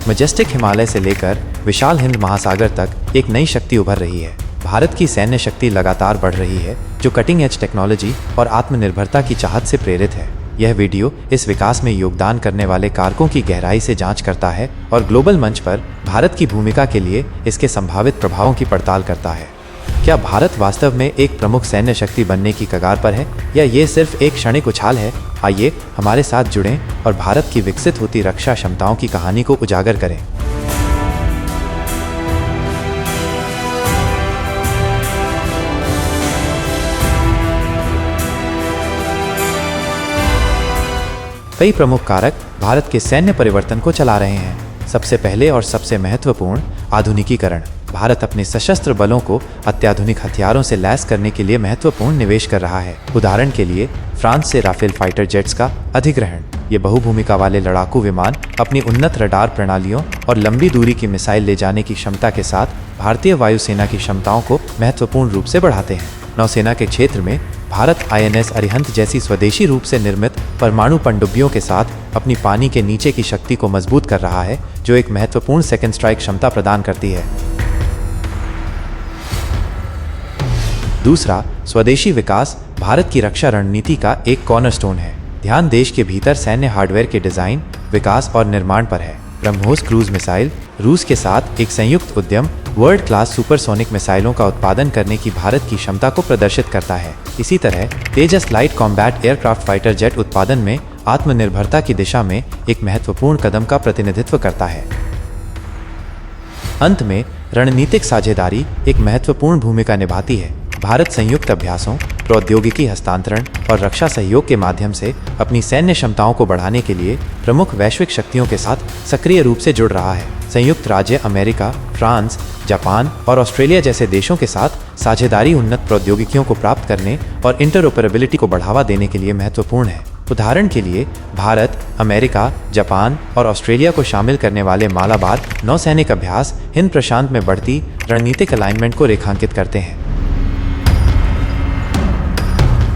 Majestic Himalaya से लेकर विशाल हिंद महासागर तक एक नई शक्ति उभर रही है। भारत की सैन्य शक्ति लगातार बढ़ रही है, जो कटिंग एज टेक्नोलॉजी और आत्मनिर्भरता की चाहत से प्रेरित है। यह वीडियो इस विकास में योगदान करने वाले कारकों की गहराई से जांच करता है और ग्लोबल मंच पर भारत की भूमिका के लिए इसके संभावित प्रभावों की पड़ताल करता है। क्या भारत वास्तव में एक प्रमुख सैन्य शक्ति बनने की कगार पर है, या ये सिर्फ एक क्षणिक उछाल है? आइए हमारे साथ जुड़ें और भारत की विकसित होती रक्षा क्षमताओं की कहानी को उजागर करें। कई प्रमुख कारक भारत के सैन्य परिवर्तन को चला रहे हैं। सबसे पहले और सबसे महत्वपूर्ण, आधुनिकीकरण। भारत अपने सशस्त्र बलों को अत्याधुनिक हथियारों से लैस करने के लिए महत्वपूर्ण निवेश कर रहा है। उदाहरण के लिए फ्रांस से राफेल फाइटर जेट्स का अधिग्रहण। ये बहुभूमिका वाले लड़ाकू विमान अपनी उन्नत रडार प्रणालियों और लंबी दूरी की मिसाइल ले जाने की क्षमता के साथ भारतीय वायुसेना की क्षमताओं को महत्वपूर्ण रूप से बढ़ाते हैं। नौसेना के क्षेत्र में भारत INS अरिहंत जैसी स्वदेशी रूप से निर्मित परमाणु पनडुब्बियों के साथ अपनी पानी के नीचे की शक्ति को मजबूत कर रहा है, जो एक महत्वपूर्ण सेकंड स्ट्राइक क्षमता प्रदान करती है। दूसरा, स्वदेशी विकास भारत की रक्षा रणनीति का एक कॉर्नरस्टोन है। ध्यान देश के भीतर सैन्य हार्डवेयर के डिजाइन, विकास और निर्माण पर है। ब्रह्मोस क्रूज मिसाइल रूस के साथ एक संयुक्त उद्यम वर्ल्ड क्लास सुपरसोनिक मिसाइलों का उत्पादन करने की भारत की क्षमता को प्रदर्शित करता है। इसी तरह Tejas light combat aircraft fighter jet उत्पादन में आत्मनिर्भरता की दिशा में एक महत्वपूर्ण कदम का प्रतिनिधित्व करता है। अंत में रणनीतिक साझेदारी एक महत्वपूर्ण भूमिका निभाती है। भारत संयुक्त अभ्यासों, प्रौद्योगिकी हस्तांतरण और रक्षा सहयोग के माध्यम से अपनी सैन्य क्षमताओं को बढ़ाने के लिए प्रमुख वैश्विक शक्तियों के साथ सक्रिय रूप से जुड़ रहा है। संयुक्त राज्य अमेरिका, फ्रांस, जापान और ऑस्ट्रेलिया जैसे देशों के साथ साझेदारी उन्नत प्रौद्योगिकियों को प्राप्त करने और इंटरऑपरेबिलिटी को बढ़ावा देने के लिए महत्वपूर्ण है। उदाहरण के लिए भारत, अमेरिका, जापान और ऑस्ट्रेलिया को शामिल करने वाले मालाबार नौसैनिक अभ्यास हिंद प्रशांत में बढ़ती रणनीतिक अलाइनमेंट को रेखांकित करते हैं।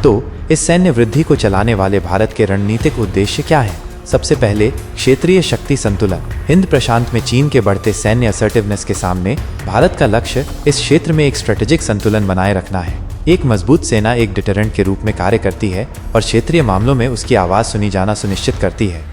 तो इस सैन्य वृद्धि को चलाने वाले भारत के रणनीतिक उद्देश्य क्या हैं? सबसे पहले, क्षेत्रीय शक्ति संतुलन। हिंद प्रशांत में चीन के बढ़ते सैन्य असर्टिवनेस के सामने भारत का लक्ष्य इस क्षेत्र में एक स्ट्रेटेजिक संतुलन बनाए रखना है। एक मजबूत सेना एक डिटरेंट के रूप में कार्य करती है और क्षेत्रीय मामलों में उसकी आवाज सुनी जाना सुनिश्चित करती है।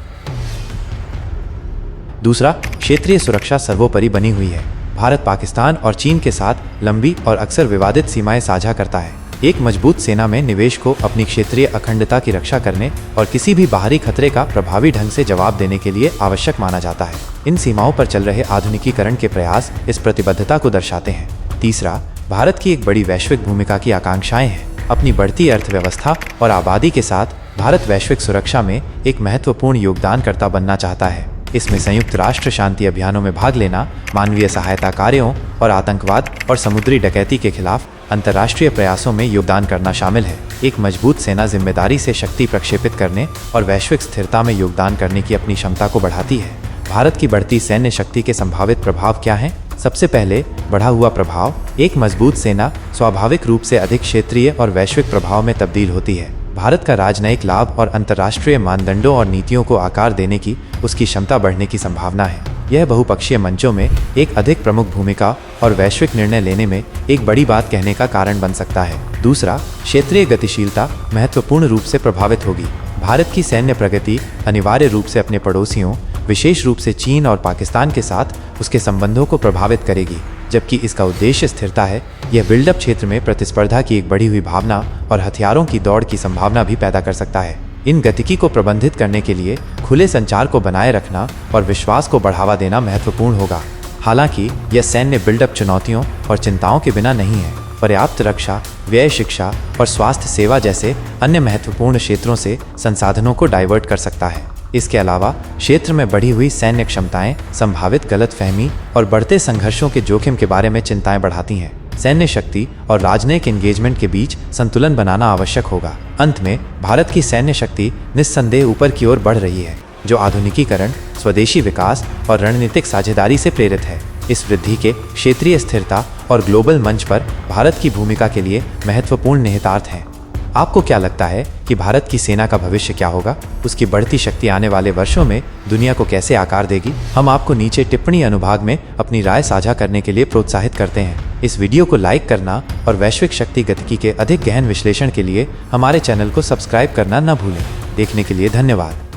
दूसरा, क्षेत्रीय सुरक्षा सर्वोपरि बनी हुई है। भारत पाकिस्तान और चीन के साथ लंबी और अक्सर विवादित सीमाएं साझा करता है। एक मजबूत सेना में निवेश को अपनी क्षेत्रीय अखंडता की रक्षा करने और किसी भी बाहरी खतरे का प्रभावी ढंग से जवाब देने के लिए आवश्यक माना जाता है। इन सीमाओं पर चल रहे आधुनिकीकरण के प्रयास इस प्रतिबद्धता को दर्शाते हैं। तीसरा, भारत की एक बड़ी वैश्विक भूमिका की आकांक्षाएं हैं। अपनी बढ़ती अर्थव्यवस्था और आबादी के साथ भारत वैश्विक सुरक्षा में एक महत्वपूर्ण योगदानकर्ता बनना चाहता है। इसमें संयुक्त राष्ट्र शांति अभियानों में भाग लेना, मानवीय सहायता कार्यों और आतंकवाद और समुद्री डकैती के खिलाफ अंतर्राष्ट्रीय प्रयासों में योगदान करना शामिल है। एक मजबूत सेना जिम्मेदारी से शक्ति प्रक्षेपित करने और वैश्विक स्थिरता में योगदान करने की अपनी क्षमता को बढ़ाती है। भारत की बढ़ती सैन्य शक्ति के संभावित प्रभाव क्या हैं? सबसे पहले, बढ़ा हुआ प्रभाव। एक मजबूत सेना स्वाभाविक रूप से अधिक क्षेत्रीय और वैश्विक प्रभाव में तब्दील होती है। भारत का राजनयिक लाभ और अंतर्राष्ट्रीय मानदंडों और नीतियों को आकार देने की उसकी क्षमता बढ़ने की संभावना है। यह बहुपक्षीय मंचों में एक अधिक प्रमुख भूमिका और वैश्विक निर्णय लेने में एक बड़ी बात कहने का कारण बन सकता है। दूसरा, क्षेत्रीय गतिशीलता महत्वपूर्ण रूप से प्रभावित होगी। भारत की सैन्य प्रगति अनिवार्य रूप से अपने पड़ोसियों, विशेष रूप से चीन और पाकिस्तान के साथ उसके संबंधों को प्रभावित करेगी। जबकि इसका उद्देश्य स्थिरता है, यह बिल्डअप क्षेत्र में प्रतिस्पर्धा की एक बढ़ी हुई भावना और हथियारों की दौड़ की संभावना भी पैदा कर सकता है। इन गतिकी को प्रबंधित करने के लिए खुले संचार को बनाए रखना और विश्वास को बढ़ावा देना महत्वपूर्ण होगा। हालांकि यह सैन्य बिल्डअप चुनौतियों और चिंताओं के बिना नहीं है। पर्याप्त रक्षा, व्यय, शिक्षा और स्वास्थ्य सेवा जैसे अन्य महत्वपूर्ण क्षेत्रों से संसाधनों को डाइवर्ट कर सकता है। इसके अलावा क्षेत्र में बढ़ी हुई सैन्य क्षमताएं संभावित गलतफहमी और बढ़ते संघर्षों के जोखिम के बारे में चिंताएं बढ़ाती हैं। सैन्य शक्ति और राजनयिक एंगेजमेंट के बीच संतुलन बनाना आवश्यक होगा। अंत में, भारत की सैन्य शक्ति निस्संदेह ऊपर की ओर बढ़ रही है, जो आधुनिकीकरण, स्वदेशी विकास और रणनीतिक साझेदारी से प्रेरित है। इस वृद्धि के क्षेत्रीय स्थिरता और ग्लोबल मंच पर भारत की भूमिका के लिए महत्वपूर्ण निहितार्थ हैं। आपको क्या लगता है कि भारत की सेना का भविष्य क्या होगा? उसकी बढ़ती शक्ति आने वाले वर्षों में दुनिया को कैसे आकार देगी? हम आपको नीचे टिप्पणी अनुभाग में अपनी राय साझा करने के लिए प्रोत्साहित करते हैं। इस वीडियो को लाइक करना और वैश्विक शक्ति गतिकी के अधिक गहन विश्लेषण के लिए हमारे चैनल को सब्सक्राइब करना न भूलें। देखने के लिए धन्यवाद।